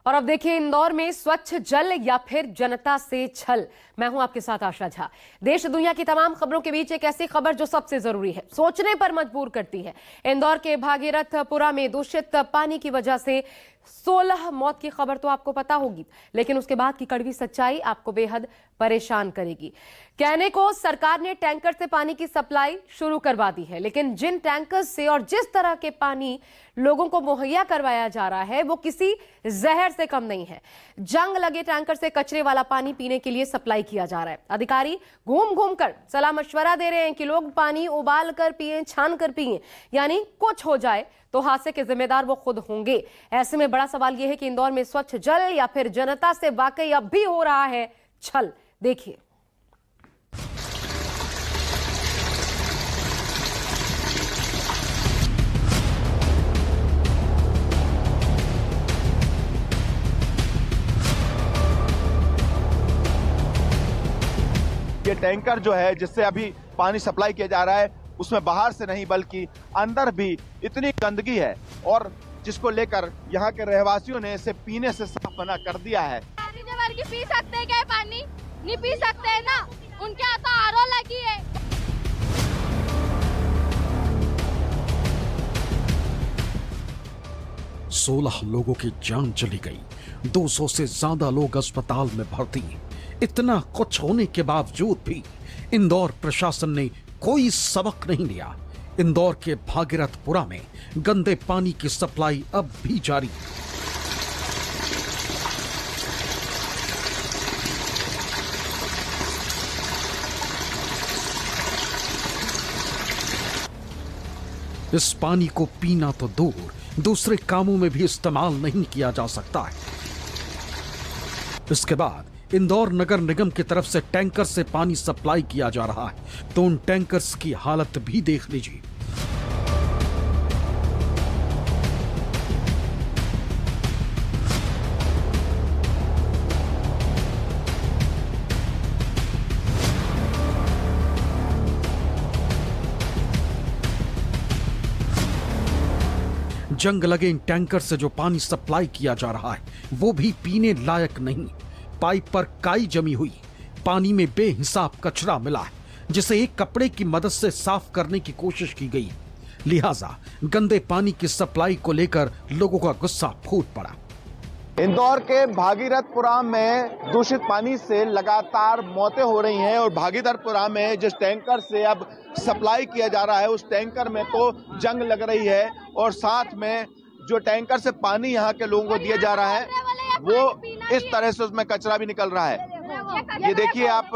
और अब देखिए इंदौर में स्वच्छ जल या फिर जनता से छल। मैं हूं आपके साथ आशा झा। देश दुनिया की तमाम खबरों के बीच एक ऐसी खबर जो सबसे जरूरी है, सोचने पर मजबूर करती है। इंदौर के भागीरथपुरा में दूषित पानी की वजह से 16 मौत की खबर तो आपको पता होगी, लेकिन उसके बाद की कड़वी सच्चाई आपको बेहद परेशान करेगी। कहने को सरकार ने टैंकर से पानी की सप्लाई शुरू करवा दी है, लेकिन जिन टैंकर से और जिस तरह के पानी लोगों को मुहैया करवाया जा रहा है वो किसी जहर से कम नहीं है। जंग लगे टैंकर से कचरे वाला पानी पीने के लिए सप्लाई किया जा रहा है। अधिकारी घूम घूम कर सलाह मशवरा दे रहे हैं कि लोग पानी उबाल कर पिए, छान कर पिए, यानी कुछ हो जाए तो हादसे के जिम्मेदार वो खुद होंगे। ऐसे में बड़ा सवाल यह है कि इंदौर में स्वच्छ जल या फिर जनता से वाकई अब भी हो रहा है छल। देखिए। ये टैंकर जो है जिससे अभी पानी सप्लाई किया जा रहा है उसमें बाहर से नहीं बल्कि अंदर भी इतनी गंदगी है और जिसको लेकर यहाँ के रहवासियों ने इसे पीने से साफ मना कर दिया है। पी सकते हैं क्या? पानी नहीं पी सकते हैं ना, उनके यहाँ तो आरओ लगी है। 16 लोगों की जान चली गई, 200 से ज्यादा लोग अस्पताल में भर्ती। इतना कुछ होने के बावजूद भी इंदौर प्रशासन ने कोई सबक नहीं लिया। इंदौर के भागीरथपुरा में गंदे पानी की सप्लाई अब भी जारी। इस पानी को पीना तो दूर, दूसरे कामों में भी इस्तेमाल नहीं किया जा सकता है। इसके बाद इंदौर नगर निगम की तरफ से टैंकर से पानी सप्लाई किया जा रहा है, तो उन टैंकर्स की हालत भी देख लीजिए। जंग लगे इन टैंकर से जो पानी सप्लाई किया जा रहा है वो भी पीने लायक नहीं। पाइप पर काई जमी हुई, पानी में बेहिसाब कचरा मिला है जिसे एक कपड़े की मदद से साफ करने की कोशिश की गई। लिहाजा गंदे पानी की सप्लाई को लेकर लोगों का गुस्सा फूट पड़ा। इंदौर के भागीरथपुरा में दूषित पानी से लगातार मौतें हो रही हैं और भागीरथपुरा में जिस टैंकर से अब सप्लाई किया जा रहा है उस टैंकर में तो जंग लग रही है और साथ में जो टैंकर से पानी यहाँ के लोगों को दिया जा रहा है वो इस तरह से उसमें कचरा भी निकल रहा है। ये देखिए आप,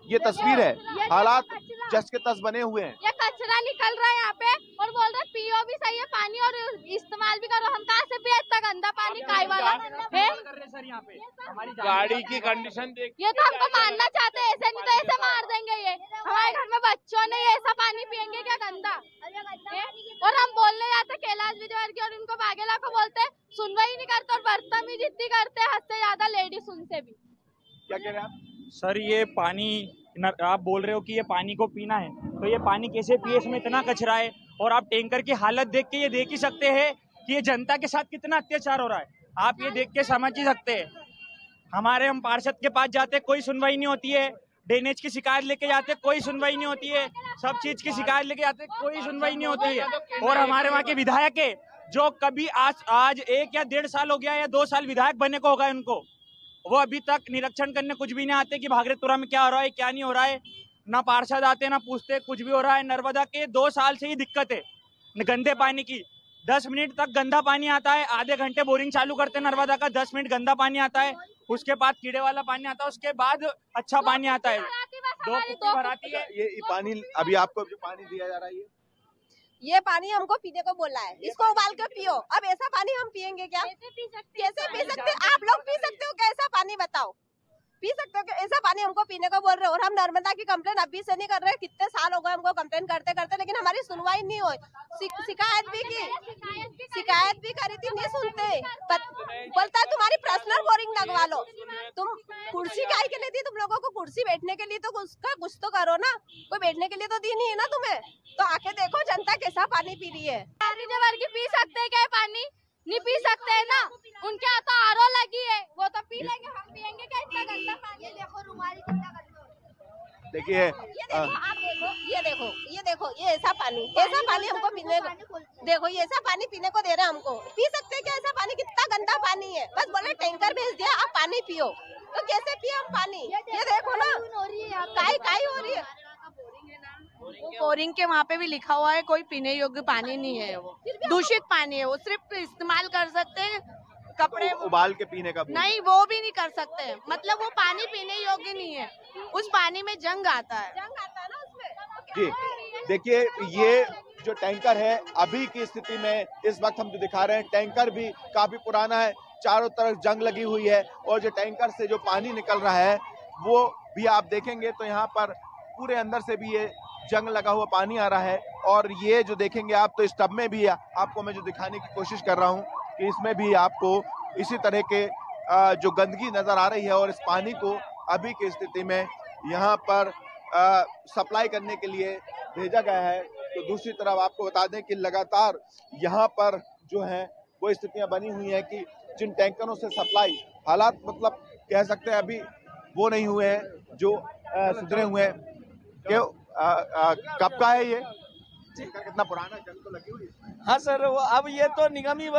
ये तस्वीर है, हालात जस के तस बने हुए हैं। ये कचरा निकल रहा है यहाँ पे और बोल रहे पियो भी सही है पानी और इस्तेमाल भी करो। हम कहाँ से पिए इतना गंदा पानी काय वाला है? सर यहाँ पे हमारी गाड़ी की कंडीशन देख, ये तो हमको मारना चाहते हैं, ऐसे नहीं तो ऐसे मार देंगे। ये हमारे घर में बच्चों ने ऐसा पानी पियेंगे क्या गंदा? और हम बोलने जाते कैलाश विजयवर्गीय और उनको बाघेला को बोलते, सुनवाई नहीं करते और बदतमीजी इतनी करते, हद से ज्यादा लेडीज उनसे भी। क्या कह रहे हैं आप? सर ये पानी आप बोल रहे हो कि ये पानी को पीना है, तो ये पानी कैसे पिए? इसमें इतना कचरा है और आप टैंकर की हालत देख के ये देख ही सकते हैं कि ये जनता के साथ कितना अत्याचार हो रहा है। आप ये देख के समझ ही सकते हैं। हम पार्षद के पास जाते कोई सुनवाई नहीं होती है, ड्रेनेज की शिकायत लेके जाते कोई सुनवाई नहीं होती है, सब चीज की शिकायत लेके जाते कोई सुनवाई नहीं होती है। और हमारे वहाँ के विधायक है जो कभी आज 1 या 1.5 साल हो गया या 2 साल विधायक बनने को होगा उनको, वो अभी तक निरीक्षण करने कुछ भी नहीं आते कि भागीरथपुरा में क्या हो रहा है क्या नहीं हो रहा है। ना पार्षद आते ना पूछते, कुछ भी हो रहा है। नर्मदा के 2 साल से ही दिक्कत है गंदे पानी की। 10 मिनट तक गंदा पानी आता है, आधे घंटे बोरिंग चालू करते हैं नर्मदा का, 10 मिनट गंदा पानी आता है, उसके बाद कीड़े वाला पानी आता है, उसके बाद अच्छा पानी आता है। 2 कुप्पी भराती है। ये पानी अभी आपको जो पानी दिया जा रहा है ये पानी हमको पीने को बोला है, इसको उबाल के पियो। अब ऐसा पानी हम पियेंगे क्या? कैसे पी सकते? आप लोग पी सकते हो कैसा पानी? बताओ, पी सकते हो? ऐसा पानी हमको पीने को बोल रहे हो। और हम नर्मदा की कंप्लेन अभी से नहीं कर रहे, कितने साल हो गए हमको कंप्लेन करते करते, लेकिन हमारी सुनवाई नहीं हुई। शिकायत भी करी थी, नहीं सुनते। बोलता तुम्हारी पर्सनल बोरिंग लगवा लो। तुम कुर्सी काहे के लिए दी? तुम लोगों को कुर्सी बैठने के लिए तो उसका कुछ तो करो ना, कोई बैठने के लिए तो दी नहीं है ना तुम्हें। तो आके देखो जनता कैसा पानी पी रही है। पी सकते हैं क्या? पानी नहीं पी सकते है ना, उनके यहाँ तो आरओ की है। ये देखो, आप देखो, ये ऐसा पानी हमको पीने देखो, ये ऐसा पानी पीने को दे रहे हैं हमको। पी सकते हैं क्या ऐसा पानी? कितना गंदा पानी है। बस बोले टैंकर भेज दिया, आप पानी पियो। तो कैसे पिए हम पानी? ये देखो ना, काई हो रही है। बोरिंग के वहाँ पे भी लिखा हुआ है कोई पीने योग्य पानी नहीं है, वो दूषित पानी है। वो सिर्फ इस्तेमाल कर सकते हैं कपड़े, उबाल के पीने का नहीं वो भी नहीं कर सकते हैं। मतलब वो पानी पीने योग्य नहीं है, उस पानी में जंग आता है। जंग आता है ना उसमें। जी देखिए, ये जो टैंकर है अभी की स्थिति में इस वक्त हम जो दिखा रहे हैं, टैंकर भी काफी पुराना है, चारों तरफ जंग लगी हुई है और जो टैंकर से जो पानी निकल रहा है वो भी आप देखेंगे तो यहाँ पर पूरे अंदर से भी ये जंग लगा हुआ पानी आ रहा है। और ये जो देखेंगे आप तो इस टब में भी आपको मैं जो दिखाने की कोशिश कर रहा हूँ कि इसमें भी आपको इसी तरह के जो गंदगी नजर आ रही है और इस पानी को अभी की स्थिति में यहाँ पर सप्लाई करने के लिए भेजा गया है। तो दूसरी तरफ आपको बता दें कि लगातार यहाँ पर जो है वो स्थितियां बनी हुई हैं कि जिन टैंकरों से सप्लाई, हालात मतलब कह सकते हैं अभी वो नहीं हुए हैं जो सुधरे हुए हैं। क्यों कब का है ये? कितना पुराना जंग तो लगी हुई है। हाँ सर, वो अब ये तो निगम ही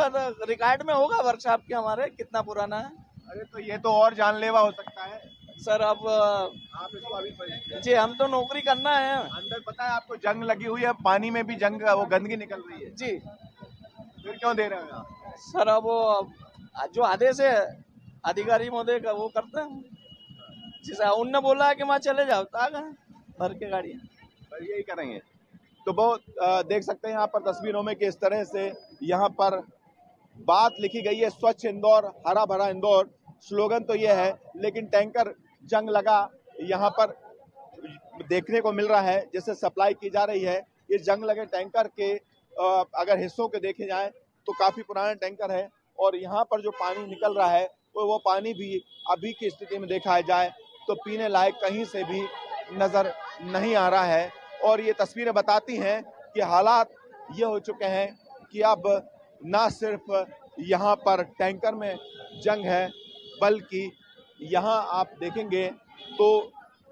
रिकॉर्ड में होगा वर्कशॉप के हमारे कितना पुराना है। अरे तो ये तो और जानलेवा हो सकता है सर। अब आप इसको अभी जी हम तो नौकरी करना है। अंदर पता है आपको जंग लगी हुई है, पानी में भी जंग वो गंदगी निकल रही है जी फिर क्यों दे रहे हो आप? सर अब वो जो आदेश है अधिकारी महोदय का वो करते हैं। जिसे उनने बोला है कि वहाँ चले जाओ तो आ गए भर के गाड़ी, पर यही करेंगे। तो बहुत देख सकते हैं यहाँ पर तस्वीरों में कि इस तरह से यहाँ पर बात लिखी गई है, स्वच्छ इंदौर, हरा भरा इंदौर, स्लोगन तो ये है, लेकिन टैंकर जंग लगा यहाँ पर देखने को मिल रहा है जिससे सप्लाई की जा रही है। इस जंग लगे टैंकर के अगर हिस्सों के देखे जाएं तो काफी पुराना टैंकर है और यहाँ पर जो पानी निकल रहा है वो पानी भी अभी की स्थिति में देखा जाए तो पीने लायक कहीं से भी नजर नहीं आ रहा है। और ये तस्वीरें बताती हैं कि हालात ये हो चुके हैं कि अब ना सिर्फ यहाँ पर टैंकर में जंग है बल्कि यहाँ आप देखेंगे तो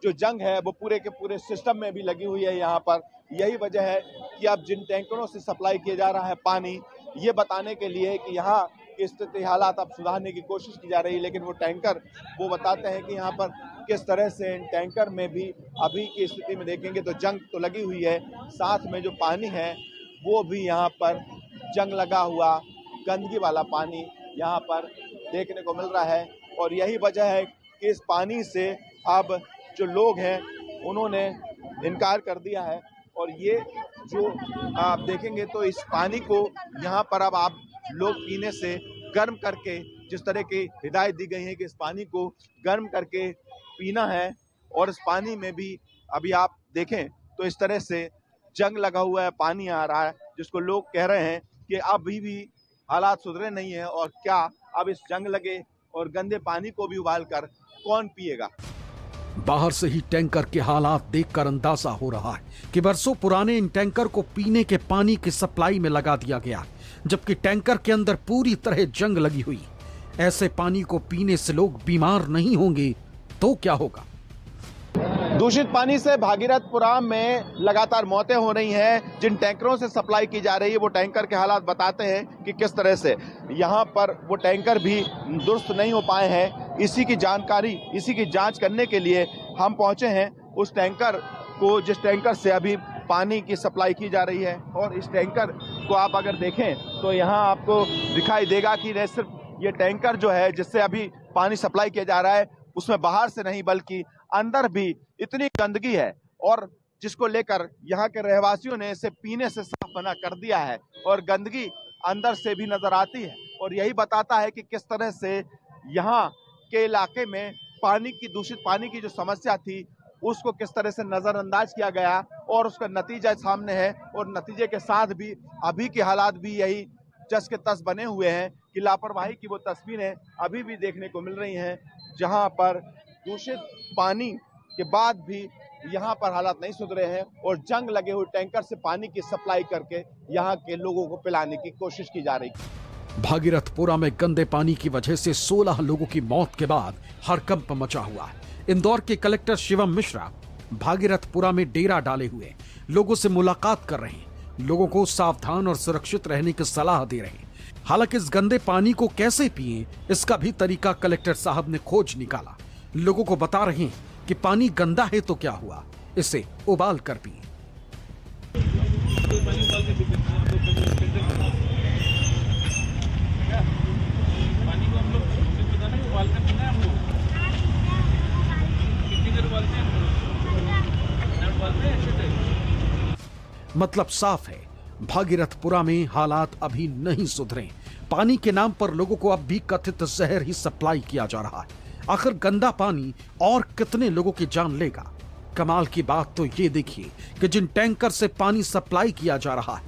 जो जंग है वो पूरे के पूरे सिस्टम में भी लगी हुई है। यहाँ पर यही वजह है कि अब जिन टैंकरों से सप्लाई किया जा रहा है पानी, ये बताने के लिए कि यहाँ की स्थिति हालात अब सुधारने की कोशिश की जा रही है, लेकिन वो टैंकर वो बताते हैं कि यहाँ पर किस तरह से इन टैंकर में भी अभी की स्थिति में देखेंगे तो जंग तो लगी हुई है, साथ में जो पानी है वो भी यहाँ पर जंग लगा हुआ गंदगी वाला पानी यहाँ पर देखने को मिल रहा है। और यही वजह है कि इस पानी से अब जो लोग हैं उन्होंने इनकार कर दिया है। और ये जो आप देखेंगे तो इस पानी को यहाँ पर अब आप लोग पीने से गर्म करके, जिस तरह की हिदायत दी गई है कि इस पानी को गर्म करके पीना है। और इस पानी में भी अभी आप देखें तो इस तरह से जंग लगा हुआ है, पानी आ रहा है, जिसको लोग कह रहे हैं कि अभी भी हालात सुधरे नहीं है और क्या अब इस जंग लगे और गंदे पानी को भी उबाल कर कौन पिएगा। बाहर से ही टैंकर के हालात देखकर अंदाजा हो रहा है कि बरसों पुराने इन टैंकर को पीने के पानी की सप्लाई में लगा दिया गया, जबकि टैंकर के अंदर पूरी तरह जंग लगी हुई। ऐसे पानी को पीने से लोग बीमार नहीं होंगे तो क्या होगा? दूषित पानी से भागीरथपुरा में लगातार मौतें हो रही हैं। जिन टैंकरों से सप्लाई की जा रही है वो टैंकर के हालात बताते हैं कि किस तरह से यहाँ पर वो टैंकर भी दुरुस्त नहीं हो पाए हैं। इसी की जानकारी, इसी की जांच करने के लिए हम पहुंचे हैं उस टैंकर को जिस टैंकर से अभी पानी की सप्लाई की जा रही है। और इस टैंकर को आप अगर देखें तो यहाँ आपको दिखाई देगा कि न सिर्फ ये टैंकर जो है जिससे अभी पानी सप्लाई किया जा रहा है उसमें बाहर से नहीं बल्कि अंदर भी इतनी गंदगी है और जिसको लेकर यहाँ के रहवासियों ने इसे पीने से साफ मना कर दिया है और गंदगी अंदर से भी नजर आती है। और यही बताता है कि किस तरह से यहाँ के इलाके में पानी की, दूषित पानी की जो समस्या थी उसको किस तरह से नजरअंदाज किया गया और उसका नतीजा सामने है। और नतीजे के साथ भी अभी के हालात भी यही जस के तस बने हुए हैं कि लापरवाही की वो तस्वीरें अभी भी देखने को मिल रही हैं, जहां पर दूषित पानी के बाद भी यहाँ पर हालात नहीं सुधरे हैं और जंग लगे हुए टैंकर से पानी की सप्लाई करके यहाँ के लोगों को पिलाने की कोशिश की जा रही है। भागीरथपुरा में गंदे पानी की वजह से 16 लोगों की मौत के बाद हड़कंप मचा हुआ है। इंदौर के कलेक्टर शिवम मिश्रा भागीरथपुरा में डेरा डाले हुए लोगों से मुलाकात कर रहे हैं, लोगों को सावधान और सुरक्षित रहने की सलाह दे रहे हैं। हालांकि इस गंदे पानी को कैसे पिएं, इसका भी तरीका कलेक्टर साहब ने खोज निकाला। लोगों को बता रहे हैं कि पानी गंदा है तो क्या हुआ, इसे उबाल कर पिए। मतलब साफ है, भागीरथपुरा में हालात अभी नहीं सुधरे। पानी के नाम पर लोगों को अब भी कथित जहर ही सप्लाई किया जा रहा है। आखिर गंदा पानी और कितने लोगों की जान लेगा? कमाल की बात तो ये देखिए कि जिन टैंकर से पानी सप्लाई किया जा रहा है,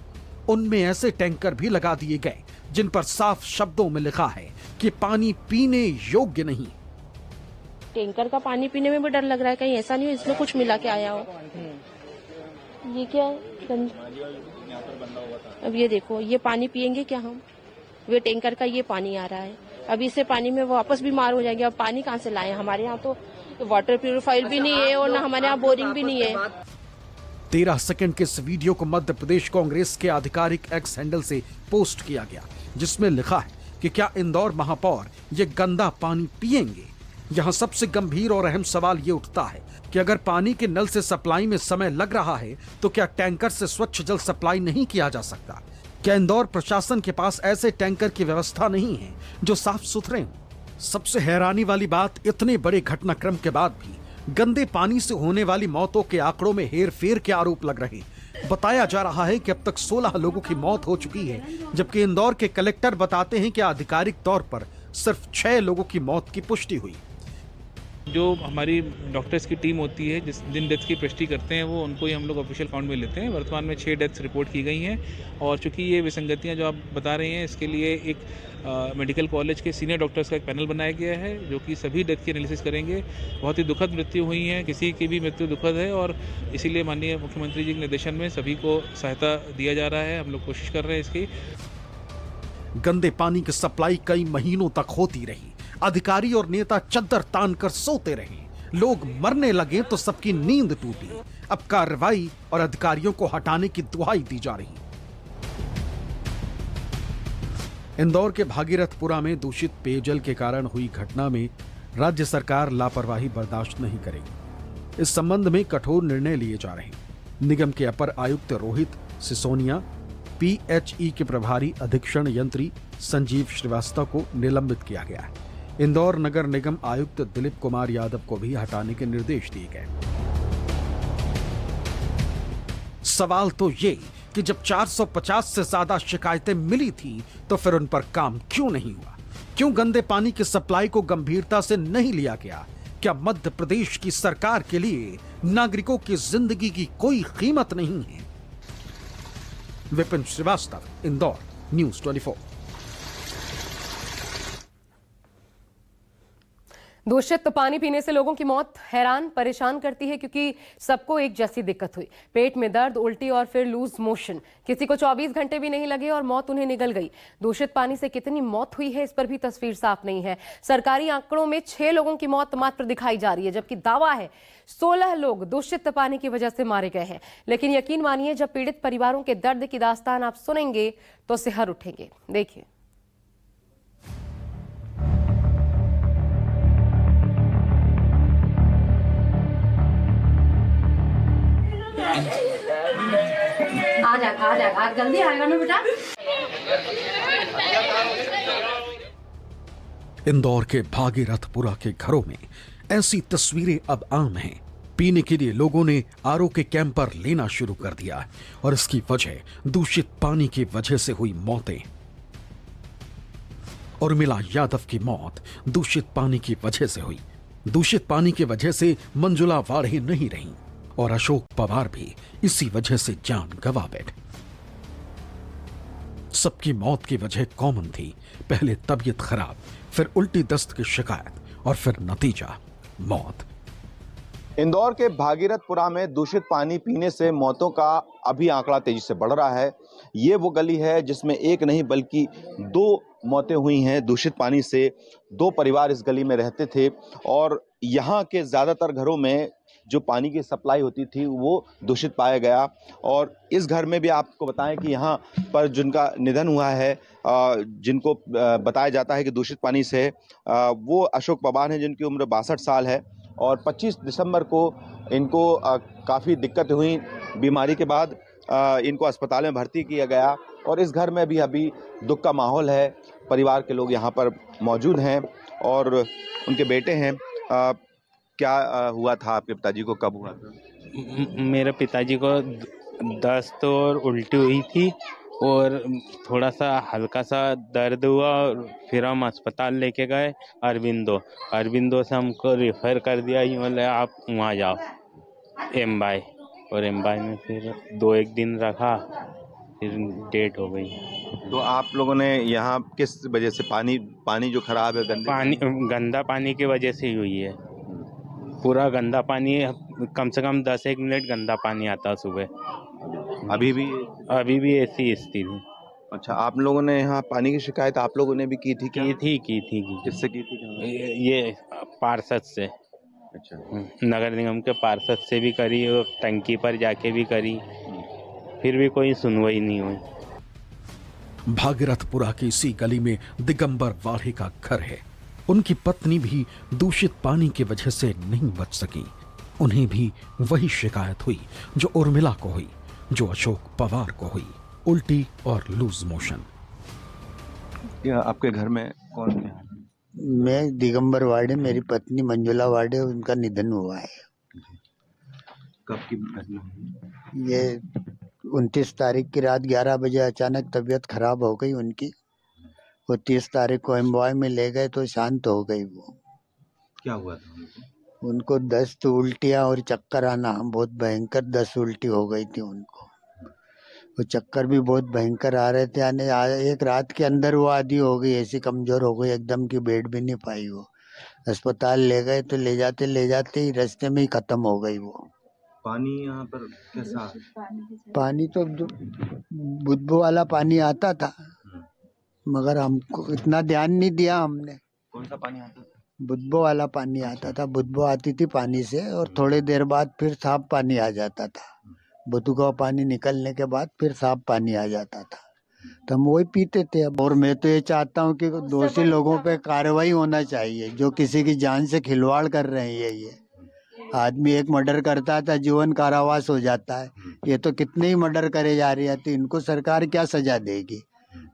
उनमें ऐसे टैंकर भी लगा दिए गए जिन पर साफ शब्दों में लिखा है कि पानी पीने योग्य नहीं। टैंकर का पानी पीने में भी डर लग रहा है, कहीं ऐसा नहीं हो इसमें कुछ मिला के आया हो। ये क्या है? अब ये देखो, ये पानी पियेंगे क्या हम? वे टैंकर का ये पानी आ रहा है, अब इससे पानी में वापस बीमार हो जाएंगे। अब पानी कहाँ से लाएं? हमारे यहाँ तो वाटर प्यूरिफायर भी नहीं है और ना हमारे यहाँ बोरिंग भी नहीं है। 13 सेकंड के इस वीडियो को मध्य प्रदेश कांग्रेस के आधिकारिक एक्स हैंडल से पोस्ट किया गया, जिसमें लिखा है कि क्या इंदौर महापौर ये गंदा पानी पिएंगे? यहाँ सबसे गंभीर और अहम सवाल ये उठता है कि अगर पानी के नल से सप्लाई में समय लग रहा है तो क्या टैंकर से स्वच्छ जल सप्लाई नहीं किया जा सकता? क्या इंदौर प्रशासन के पास ऐसे टैंकर की व्यवस्था नहीं है जो साफ सुथरे हों? सबसे हैरानी वाली बात, इतने बड़े घटनाक्रम के बाद भी गंदे पानी से होने वाली मौतों के आंकड़ों में हेरफेर के आरोप लग रहे हैं। बताया जा रहा है कि अब तक 16 लोगों की मौत हो चुकी है, जबकि इंदौर के कलेक्टर बताते हैं कि आधिकारिक तौर पर सिर्फ 6 लोगों की मौत की पुष्टि हुई। जो हमारी डॉक्टर्स की टीम होती है, जिन डेथ्स की पुष्टि करते हैं, वो उनको ही हम लोग ऑफिशियल काउंट में लेते हैं। वर्तमान में 6 डेथ्स रिपोर्ट की गई हैं और चूंकि ये विसंगतियां जो आप बता रहे हैं, इसके लिए एक मेडिकल कॉलेज के सीनियर डॉक्टर्स का एक पैनल बनाया गया है जो कि सभी डेथ की एनालिसिस करेंगे। बहुत ही दुखद मृत्यु हुई है, किसी की भी मृत्यु दुखद है और इसीलिए माननीय मुख्यमंत्री जी के निर्देशन में सभी को सहायता दिया जा रहा है। हम लोग कोशिश कर रहे हैं इसकी। गंदे पानी की सप्लाई कई महीनों तक होती रही, अधिकारी और नेता चद्दर तान कर सोते रहे, लोग मरने लगे तो सबकी नींद टूटी। अब कार्रवाई और अधिकारियों को हटाने की दुहाई दी जा रही। इंदौर के भागीरथपुरा में दूषित पेयजल के कारण हुई घटना में राज्य सरकार लापरवाही बर्दाश्त नहीं करेगी। इस संबंध में कठोर निर्णय लिए जा रहे हैं। निगम के अपर आयुक्त रोहित सिसोनिया, PHE के प्रभारी अधीक्षण यंत्री संजीव श्रीवास्तव को निलंबित किया गया है। इंदौर नगर निगम आयुक्त दिलीप कुमार यादव को भी हटाने के निर्देश दिए गए। सवाल तो ये कि जब 450 से ज्यादा शिकायतें मिली थी तो फिर उन पर काम क्यों नहीं हुआ? क्यों गंदे पानी की सप्लाई को गंभीरता से नहीं लिया गया? क्या मध्य प्रदेश की सरकार के लिए नागरिकों की जिंदगी की कोई कीमत नहीं है? विपिन श्रीवास्तव, इंदौर, न्यूज़ 24। दूषित पानी पीने से लोगों की मौत हैरान परेशान करती है, क्योंकि सबको एक जैसी दिक्कत हुई। पेट में दर्द, उल्टी और फिर लूज मोशन। किसी को 24 घंटे भी नहीं लगे और मौत उन्हें निगल गई। दूषित पानी से कितनी मौत हुई है, इस पर भी तस्वीर साफ नहीं है। सरकारी आंकड़ों में 6 लोगों की मौत मात्र दिखाई जा रही है, जबकि दावा है 16 लोग दूषित पानी की वजह से मारे गए हैं। लेकिन यकीन मानिए, जब पीड़ित परिवारों के दर्द की दास्तान आप सुनेंगे तो सिहर उठेंगे। देखिए। आ जल्दी आएगा ना बेटा। इंदौर के भागीरथपुरा के घरों में ऐसी तस्वीरें अब आम हैं। पीने के लिए लोगों ने आरओ के कैंपर लेना शुरू कर दिया है और इसकी वजह दूषित पानी की वजह से हुई मौतें। उर्मिला यादव की मौत दूषित पानी की वजह से हुई। दूषित पानी की वजह से मंजुला वाढ़े नहीं रही और अशोक पवार भी इसी वजह से जान गंवा बैठे। सबकी मौत की वजह कॉमन थी, पहले तबीयत खराब, फिर उल्टी दस्त की शिकायत और फिर नतीजा मौत। इंदौर के भागीरथपुरा में दूषित पानी पीने से मौतों का अभी आंकड़ा तेजी से बढ़ रहा है। ये वो गली है जिसमें एक नहीं बल्कि 2 मौतें हुई हैं दूषित पानी से। 2 परिवार इस गली में रहते थे और यहाँ के ज्यादातर घरों में जो पानी की सप्लाई होती थी वो दूषित पाया गया। और इस घर में भी आपको बताएं कि यहाँ पर जिनका निधन हुआ है, जिनको बताया जाता है कि दूषित पानी से, वो अशोक पवार हैं जिनकी उम्र 62 साल है। और 25 दिसंबर को इनको काफ़ी दिक्कत हुई, बीमारी के बाद इनको अस्पताल में भर्ती किया गया। और इस घर में भी अभी दुख का माहौल है, परिवार के लोग यहाँ पर मौजूद हैं और उनके बेटे हैं। क्या हुआ था आपके पिताजी को, कब हुआ था? मेरे पिताजी को दस्त और उल्टी हुई थी और थोड़ा सा हल्का सा दर्द हुआ और फिर हम अस्पताल लेके गए अरबिंदो से हमको रेफ़र कर दिया, यूँ बोले आप वहाँ जाओ एमबाई, और एमबाई में फिर 2-1 दिन रखा, फिर डेट हो गई। तो आप लोगों ने यहाँ किस वजह से, पानी जो खराब है, गंदा पानी की वजह से ही हुई है। पूरा गंदा पानी, कम से कम 10-1 मिनट गंदा पानी आता सुबह। अभी भी ऐसी स्थिति थी। अच्छा, आप लोगों ने यहाँ पानी की शिकायत आप लोगों ने भी की थी क्या? की थी। किससे की थी? ये पार्षद से। अच्छा, नगर निगम के पार्षद से भी करी और टंकी पर जाके भी करी, फिर भी कोई सुनवाई नहीं हुई। भागीरथपुरा की इसी गली में दिगंबर वाढ़े का घर है। उनकी पत्नी भी दूषित पानी की वजह से नहीं बच सकी। उन्हें भी वही शिकायत हुई जो उर्मिला को हुई, जो अशोक पवार को हुई, उल्टी और लूज मोशन। आपके घर में कौन है? मैं दिगंबर वार्डे, मेरी पत्नी मंजुला वार्डे, उनका निधन हुआ है। कब की घटना है? ये 29 तारीख की रात 11 बजे अचानक तबीयत खराब हो गई उनकी। वो 30 तारीख को एमवाई में ले गए तो शांत हो गई वो। क्या हुआ था उनको? दस्त, उल्टियाँ और चक्कर आना, बहुत भयंकर दस्त उल्टी हो गई थी उनको। वो चक्कर भी बहुत भयंकर आ रहे थे, यानी एक रात के अंदर वो आधी हो गई, ऐसी कमजोर हो गई एकदम कि बैठ भी नहीं पाई वो। अस्पताल ले गए तो ले जाते ही रास्ते में ही खत्म हो गई वो। पानी यहाँ पर कैसा? पानी तो बुदबू वाला पानी आता था, मगर हमको इतना ध्यान नहीं दिया हमने। कौन सा पानी आता था? बुदबू वाला पानी आता था, बुदबू आती थी पानी से और थोड़ी देर बाद फिर साफ पानी आ जाता था। बुदबू का पानी निकलने के बाद फिर साफ पानी आ जाता था, तो हम वही पीते थे। और मैं तो ये चाहता हूँ कि दोषी लोगों पे कार्रवाई होना चाहिए, जो किसी की जान से खिलवाड़ कर रहे हैं। ये आदमी एक मर्डर करता था, जीवन कारावास हो जाता है। ये तो कितने ही मर्डर करे जा रही है, तो इनको सरकार क्या सजा देगी?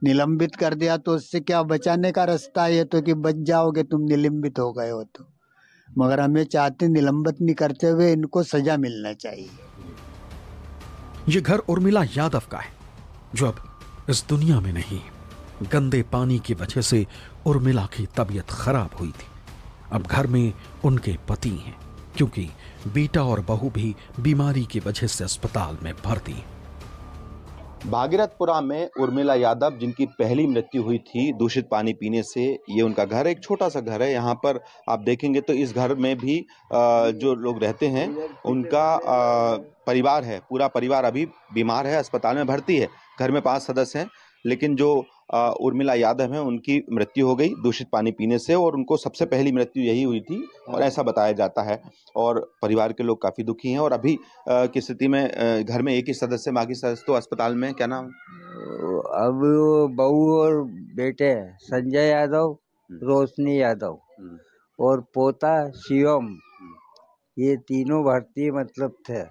निलंबित कर दिया तो उससे क्या बचाने का रास्ता है? ये तो कि बच जाओगे तुम, निलंबित हो गए हो तो। मगर हम ये चाहते निलंबित नहीं करते हुए इनको सजा मिलना चाहिए। ये घर उर्मिला यादव का है, जो अब इस दुनिया में नहीं। गंदे पानी की वजह से उर्मिला की तबीयत खराब हुई थी। अब घर में उनके पति हैं, क्योंकि बेटा और बहू भी बीमारी की वजह से अस्पताल में भर्ती। भागीरथपुरा में उर्मिला यादव, जिनकी पहली मृत्यु हुई थी दूषित पानी पीने से, ये उनका घर, एक छोटा सा घर है। यहाँ पर आप देखेंगे तो इस घर में भी जो लोग रहते हैं उनका परिवार है, पूरा परिवार अभी बीमार है, अस्पताल में भर्ती है। घर में 5 सदस्य हैं, लेकिन जो उर्मिला यादव हैं उनकी मृत्यु हो गई दूषित पानी पीने से, और उनको सबसे पहली मृत्यु यही हुई थी और ऐसा बताया जाता है। और परिवार के लोग काफ़ी दुखी हैं। और अभी की स्थिति में घर में एक ही सदस्य, बाकी सदस्य तो अस्पताल में। क्या नाम? अब वो बहू और बेटे हैं, संजय यादव, रोशनी यादव और पोता शिवम, ये तीनों भर्ती मतलब थे।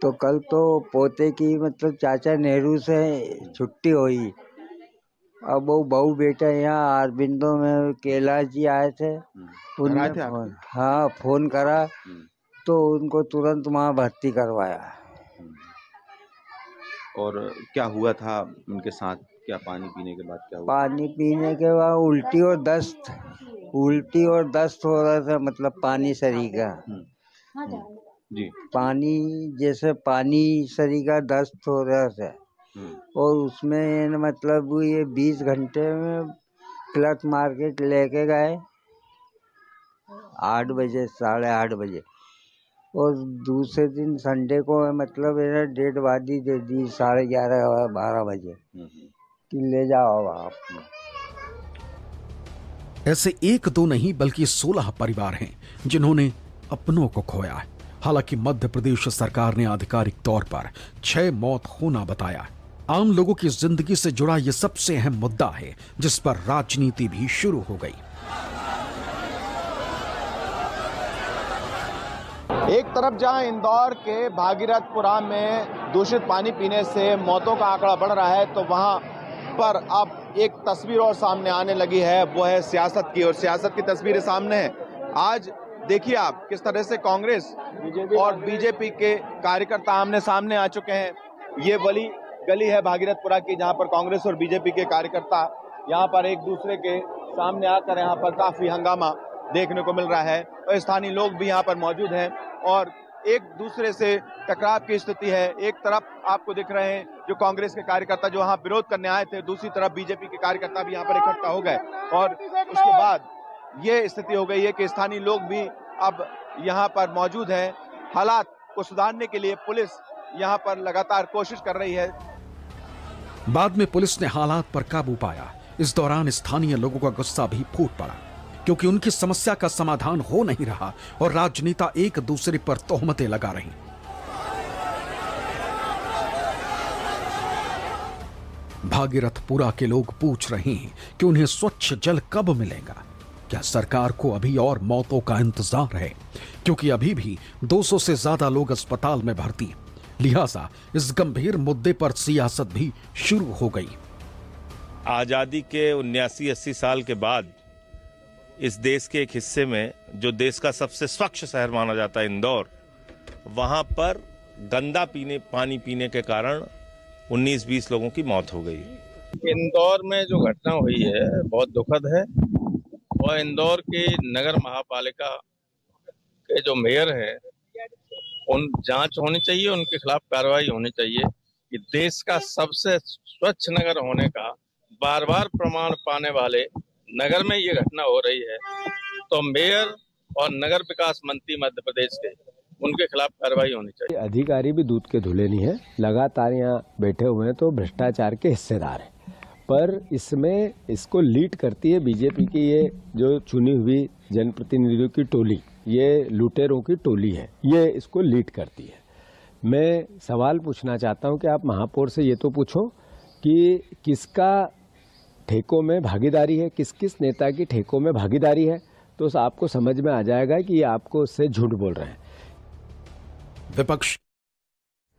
तो कल तो पोते की मतलब चाचा नेहरू से छुट्टी हुई। अब वो बहू बेटा यहाँ अरबिंदो में कैलाश जी आए थे, उन्होंने फोन करा तो उनको तुरंत वहाँ भर्ती करवाया। और क्या हुआ था उनके साथ? क्या पानी पीने के बाद क्या हुआ? पानी पीने के बाद उल्टी और दस्त हो रहा था, मतलब पानी शरीर का। जी, पानी जैसे पानी शरीर का दस्त हो रहा था। और उसमें मतलब ये 20 घंटे में क्लच मार्केट लेके गए 8 बजे, 8:30 बजे। और दूसरे दिन संडे को मतलब डेट बॉडी दे दी 11:30-12 बजे कि ले जाओ आप। ऐसे 1-2 नहीं बल्कि 16 परिवार हैं जिन्होंने अपनों को खोया है। हालांकि मध्य प्रदेश सरकार ने आधिकारिक तौर पर 6 मौत होना बताया। आम लोगों की जिंदगी से जुड़ा यह सबसे अहम मुद्दा है जिस पर राजनीति भी शुरू हो गई। एक तरफ जहां इंदौर के भागीरथपुरा में दूषित पानी पीने से मौतों का आंकड़ा बढ़ रहा है, तो वहां पर अब एक तस्वीर और सामने आने लगी है, वो है सियासत की, और सियासत की तस्वीरें सामने है। आज देखिए आप किस तरह से कांग्रेस और बीजेपी के कार्यकर्ता आमने सामने आ चुके हैं। ये वही गली है भागीरथपुरा की जहां पर कांग्रेस और बीजेपी के कार्यकर्ता यहां पर एक दूसरे के सामने आकर यहां पर काफी हंगामा देखने को मिल रहा है, और स्थानीय लोग भी यहां पर मौजूद हैं और एक दूसरे से टकराव की स्थिति है। एक तरफ आपको दिख रहे हैं जो कांग्रेस के कार्यकर्ता जो वहां विरोध करने आए थे, दूसरी तरफ बीजेपी के कार्यकर्ता भी यहां पर इकट्ठा हो गए, और उसके बाद ये स्थिति हो गई है कि स्थानीय लोग भी अब यहां पर मौजूद हैं। हालात को सुधारने के लिए पुलिस यहां पर लगातार कोशिश कर रही है। बाद में पुलिस ने हालात पर काबू पाया। इस दौरान स्थानीय लोगों का गुस्सा भी फूट पड़ा क्योंकि उनकी समस्या का समाधान हो नहीं रहा और राजनेता एक दूसरे पर तोहमतें लगा रहे। भागीरथपुरा के लोग पूछ रहे हैं कि उन्हें स्वच्छ जल कब मिलेगा। क्या सरकार को अभी और मौतों का इंतजार है? क्योंकि अभी भी 200 से ज्यादा लोग अस्पताल में भर्ती हैं। लिहाजा इस गंभीर मुद्दे पर सियासत भी शुरू हो गई। आजादी के 79-80 साल के बाद इस देश के एक हिस्से में जो देश का सबसे स्वच्छ शहर माना जाता है इंदौर, वहां पर गंदा पानी पीने के कारण 19-20 लोगों की मौत हो गई। इंदौर में जो घटना हुई है बहुत दुखद है, और इंदौर की नगर महापालिका के जो मेयर हैं उन जांच होनी चाहिए, उनके खिलाफ कार्रवाई होनी चाहिए कि देश का सबसे स्वच्छ नगर होने का बार बार प्रमाण पाने वाले नगर में ये घटना हो रही है, तो मेयर और नगर विकास मंत्री मध्य प्रदेश के उनके खिलाफ कार्रवाई होनी चाहिए। अधिकारी भी दूध के धुले नहीं है, लगातार यहाँ बैठे हुए हैं तो भ्रष्टाचार के हिस्सेदार हैं, पर इसमें इसको लीड करती है बीजेपी की ये जो चुनी हुई जनप्रतिनिधियों की टोली, ये लुटेरों की टोली है, ये इसको लीड करती है। मैं सवाल पूछना चाहता हूं कि आप महापौर से ये तो पूछो कि किसका ठेकों में भागीदारी है, किस किस नेता की ठेकों में भागीदारी है, तो आपको समझ में आ जाएगा कि ये आपको उससे झूठ बोल रहे हैं। विपक्ष